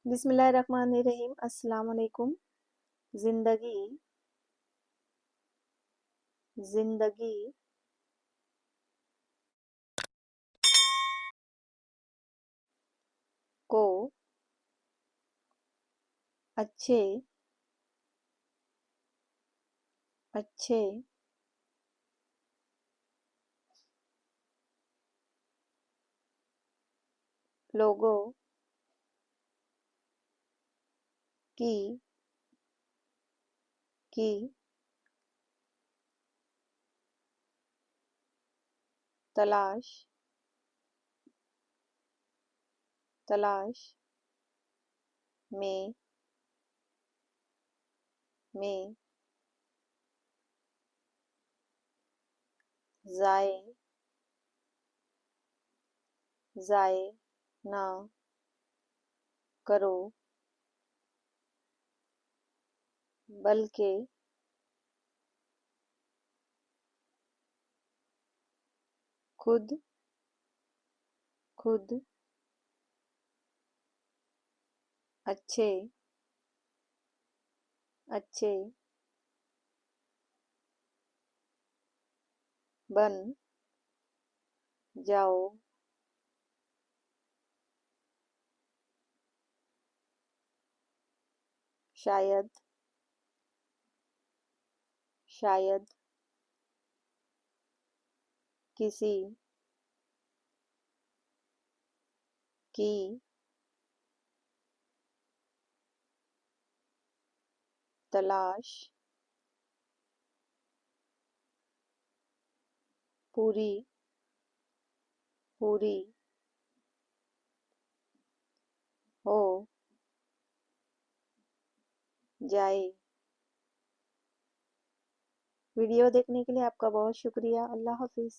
बिस्मिल्लाहिर्रहमानिर्रहीम। अस्सलाम वालेकुम। जिंदगी जिंदगी को अच्छे अच्छे लोगों की की तलाश तलाश में में जाए जाए ना करो, बल्कि खुद खुद अच्छे अच्छे बन जाओ। शायद शायद किसी की तलाश पूरी पूरी हो जाए। वीडियो देखने के लिए आपका बहुत शुक्रिया। अल्लाह हाफिज़।